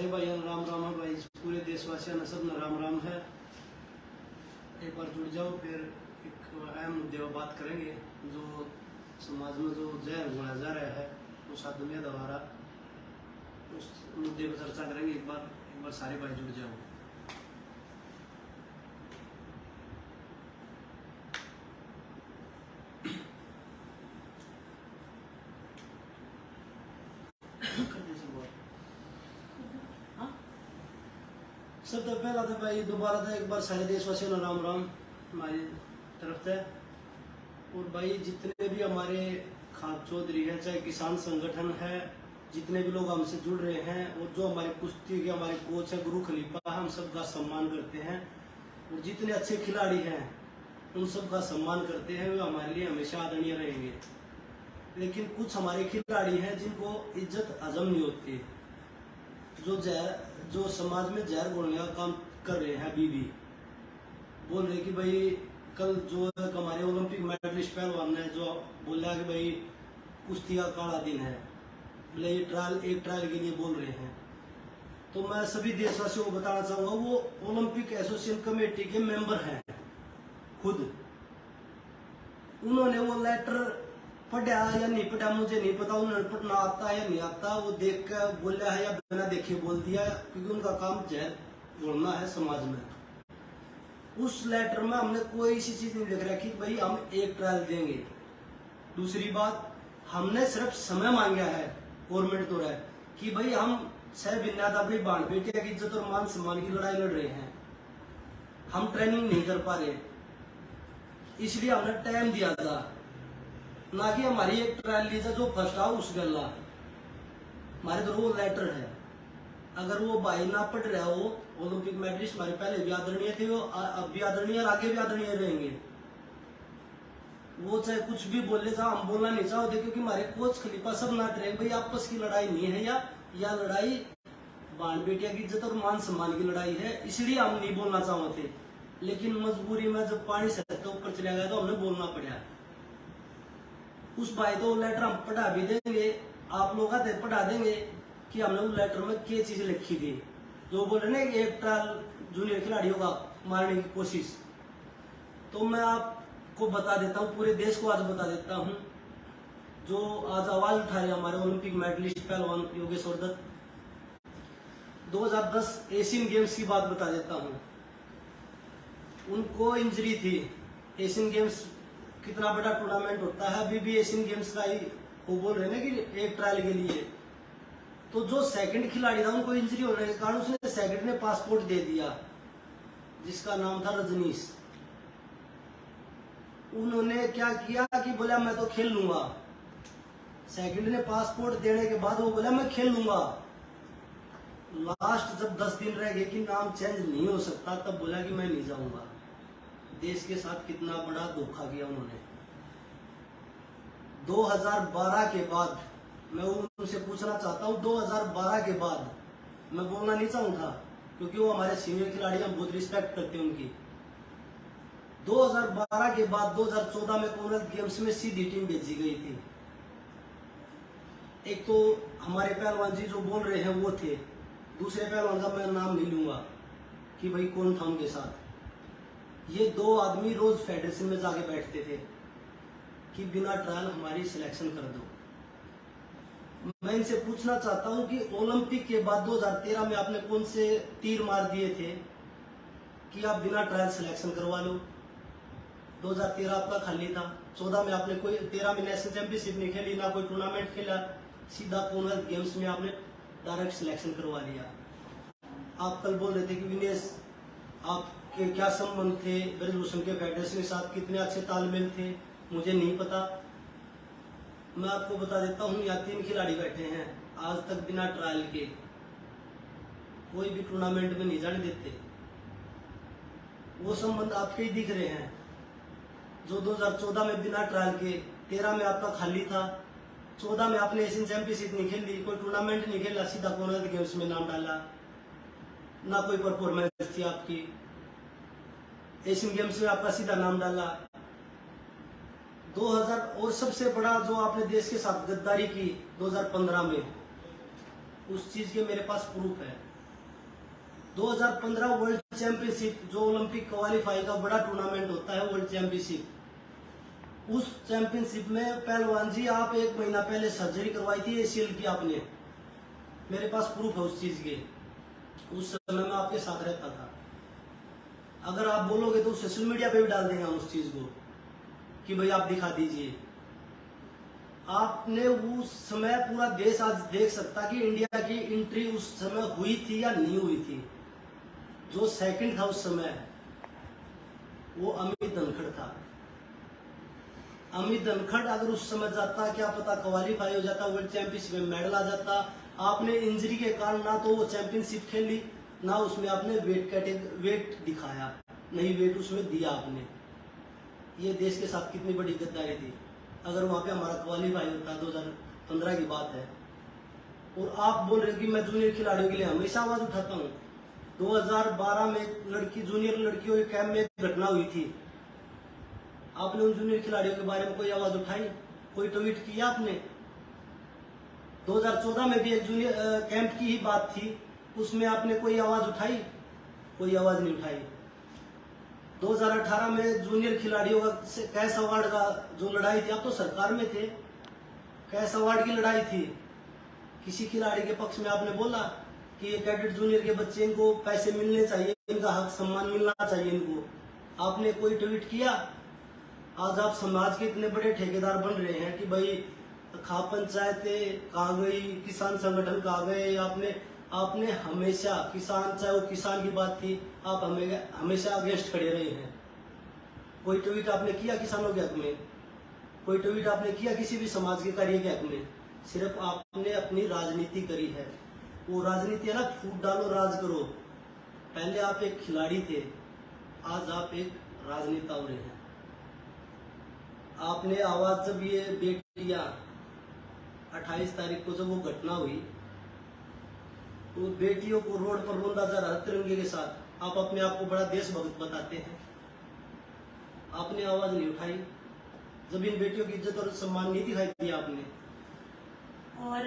सारे भाइयों राम राम है भाई, पूरे देशवासियों ने सब राम राम है। एक बार जुड़ जाओ, फिर एक अहम मुद्दे पर बात करेंगे जो समाज में जो जहर बोला जा रहा है उस आदमी द्वारा, उस मुद्दे पर चर्चा करेंगे। एक बार सारे भाई जुड़ जाओ। सबसे पहला तो भाई दोबारा था एक बार सारे देशवासियों ने राम राम हमारी तरफ से। और भाई जितने भी हमारे खान चौधरी हैं, चाहे किसान संगठन है, जितने भी लोग हमसे जुड़ रहे हैं और जो हमारे कुश्ती के हमारे कोच है गुरु खलीफा, हम सबका सम्मान करते हैं। और जितने अच्छे खिलाड़ी हैं उन सबका सम्मान करते हैं, वे हमारे लिए हमेशा आदरणीय रहेंगे। लेकिन कुछ हमारे खिलाड़ी हैं जिनको इज्जत हजम नहीं होती, जो समाज में जहर घोलने का काम कर रहे हैं। अभी भी बोल रहे कि भाई कल जो हमारे ओलंपिक मेडलिस्ट पहलवान ने जो बोला कि भाई कुश्ती का काला दिन है, बोले ये एक ट्रायल के लिए बोल रहे हैं। तो मैं सभी देशवासियों को बताना चाहूंगा, वो ओलंपिक एसोसिएशन कमेटी के मेंबर हैं खुद। उन्होंने वो लेटर पढ़ा या नहीं पढ़ा मुझे नहीं पता, उन्होंने पढ़ना आता है या नहीं आता, वो देख कर बोला है या बिना देखे बोल दिया, क्योंकि उनका काम जहर घोलना है समाज में। उस लेटर में हमने कोई ऐसी चीज नहीं लिख रखी कि भाई हम एक ट्रायल देंगे। दूसरी बात, हमने सिर्फ समय मांगा है गवर्नमेंट द्वारा कि भाई हम सह बिन्याद अपनी बाण बेटिया की इज्जत और मान सम्मान की लड़ाई लड़ रहे हैं, हम ट्रेनिंग नहीं कर पा रहे, इसलिए हमने टाइम दिया था। ना कि हमारी एक ट्रायल ली जो फर्स्ट आओ उस गल्ला, हमारे तो वो लेटर है। अगर वो भाई ना पढ़ रहा हो, ओलंपिक मेडलिस्ट हमारे पहले भी आदरणीय थे, वो अब भी आदरणीय और आगे भी आदरणीय रहेंगे। वो चाहे कुछ भी बोले जाओ, हम बोलना नहीं चाहते, क्योंकि हमारे कोच खलीफा सब नाट रहे भाई आपस की लड़ाई नहीं है, या लड़ाई बाण बेटिया की इज्जत और मान सम्मान की लड़ाई है, इसलिए हम नहीं बोलना चाहते। लेकिन मजबूरी में जब पानी से ऊपर चला गया तो हमने बोलना पड़ा। उस भाई तो लेटर हम पढ़ा भी देंगे, आप लोग आते पढ़ा देंगे कि हमने उस लेटर में क्या चीज लिखी थी। जो बोल रहे कि एक ट्रायल जूनियर खिलाड़ियों का मारने की कोशिश, तो मैं आपको बता देता हूँ, पूरे देश को आज बता देता हूँ। जो आज आवाज उठा रहे हमारे ओलंपिक मेडलिस्ट पहलवान योगेश्वर दत्त, 2010 एशियन गेम्स की बात बता देता हूँ। उनको इंजरी थी। एशियन गेम्स कितना बड़ा टूर्नामेंट होता है, अभी भी एशियन गेम्स का ही वो बोल रहे हैं कि एक ट्रायल के लिए। तो जो सेकंड खिलाड़ी था उनको इंजरी होने के कारण उसने सेकंड ने पासपोर्ट दे दिया, जिसका नाम था रजनीश। उन्होंने क्या किया कि बोला मैं तो खेल लूंगा। सेकंड ने पासपोर्ट देने के बाद वो बोला मैं खेल लूंगा। लास्ट जब 10 दिन रह गए कि नाम चेंज नहीं हो सकता, तब बोला कि मैं नहीं जाऊंगा। देश के साथ कितना बड़ा धोखा किया उन्होंने। 2012 के बाद मैं उनसे पूछना चाहता हूं, 2012 के बाद मैं बोलना नहीं चाहूंगा क्योंकि वो हमारे सीनियर खिलाड़ी, हम बहुत रिस्पेक्ट करते हैं उनकी। 2012 के बाद 2014 में कॉमनवेल्थ गेम्स में सीधी टीम भेजी गई थी। एक तो हमारे पहलवान जी जो बोल रहे हैं वो थे, दूसरे पहलवान का मैं नाम नहीं लूंगा कि भाई कौन था उनके साथ। ये दो आदमी रोज फेडरेशन में जाके बैठते थे कि बिना ट्रायल हमारी सिलेक्शन कर दो। मैं इनसे पूछना चाहता हूं कि ओलंपिक के बाद 2013 में आपने कौन से तीर मार दिए थे कि आप बिना ट्रायल सिलेक्शन करवा लो। 2013 आपका खाली था। 14 में आपने कोई 13 में नेशनल चैंपियनशिप नहीं खेली, ना कोई टूर्नामेंट खेला, सीधा कॉमनवेल्थ गेम्स में आपने डायरेक्ट सिलेक्शन करवा लिया। आप कल बोल रहे थे कि विनेश आपके क्या संबंध थे ब्रजभूषण के फेडरेशन के साथ, कितने अच्छे तालमेल थे, मुझे नहीं पता। मैं आपको बता देता हूँ, यहाँ 3 खिलाड़ी बैठे हैं, आज तक बिना ट्रायल के कोई भी टूर्नामेंट में नहीं जाने देते। वो संबंध आपके ही दिख रहे हैं। जो 2014 में बिना ट्रायल के, 13 में आपका खाली था, 14 में आपने एशियन चैंपियनशिप नहीं खेली, कोई टूर्नामेंट नहीं खेला, सीधा कॉमनवेल्थ गेम्स में नाम डाला, ना कोई परफॉर्मेंस थी आपकी। एशियन गेम्स में आपका सीधा नाम डाला। 2000 और सबसे बड़ा जो आपने देश के साथ गद्दारी की 2015 में, उस चीज के मेरे पास प्रूफ है। 2015 वर्ल्ड चैंपियनशिप, जो ओलंपिक क्वालिफाई का बड़ा टूर्नामेंट होता है, वर्ल्ड चैंपियनशिप, उस चैंपियनशिप में पहलवान जी आप 1 महीना पहले सर्जरी करवाई थी ACL की आपने, मेरे पास प्रूफ है उस चीज के। उस समय मैं आपके साथ रहता था। अगर आप बोलोगे तो सोशल मीडिया पे भी डाल देंगे हम उस चीज को कि भाई आप दिखा दीजिए। आपने उस समय पूरा देश आज देख सकता कि इंडिया की एंट्री उस समय हुई थी या नहीं हुई थी। जो सेकंड था उस समय वो अमित धनखड़ था। अमित धनखड़ अगर उस समय जाता, क्या पता क्वालिफाई हो जाता, वर्ल्ड चैंपियनशिप में मेडल आ जाता। आपने इंजरी के कारण ना तो वो चैंपियनशिप खेली, ना उसमें आपने वेट दिखाया, नहीं वेट उसमें दिया आपने। ये देश के साथ कितनी बड़ी गद्दारी थी। अगर वहां पे हमारा क्वालिफाई होता, 2015 की बात है। और आप बोल रहे कि मैं जूनियर खिलाड़ियों के लिए हमेशा आवाज उठाता हूँ। 2012 में लड़की जूनियर लड़कियों के कैंप में एक घटना हुई थी, आपने उन जूनियर खिलाड़ियों के बारे में कोई आवाज उठाई, कोई ट्वीट किया आपने? 2014 में भी एक जूनियर कैंप की ही बात थी, उसमें आपने कोई आवाज उठाई? कोई आवाज नहीं उठाई। 2018 में जूनियर खिलाड़ियों का कैश अवार्ड का जो लड़ाई थी, आप तो सरकार में थे, कैश अवार्ड की लड़ाई थी, किसी खिलाड़ी के पक्ष में आपने बोला कि ये कैडेट जूनियर के बच्चे, इनको पैसे मिलने चाहिए, इनका हक सम्मान मिलना चाहिए इनको? आपने कोई ट्वीट किया? आज आप समाज के इतने बड़े ठेकेदार बन रहे हैं कि भाई खा पंचायतें कहाँ गई, किसान संगठन कहाँ गए। आपने हमेशा किसान, चाहे वो किसान की बात थी, आप हमेशा अगेंस्ट खड़े रहे हैं। कोई ट्वीट आपने किया किसानों के हक में? कोई ट्वीट आपने किया किसी भी समाज के कार्य के हक में? सिर्फ आपने अपनी राजनीति करी है। वो राजनीति है ना, फूट डालो राज करो। पहले आप एक खिलाड़ी थे, आज आप एक राजनेता हो रहे हैं। आपने आवाज, जब ये बेटियां 28 तारीख को जब वो घटना हुई, तो बेटियों को रोड पर रोंदा जा रहा तिरंगे के साथ, आप अपने आप को बड़ा देशभक्त बताते हैं, आपने आवाज नहीं उठाई। जब इन बेटियों की इज्जत और सम्मान नहीं दिखाई दिया आपने। और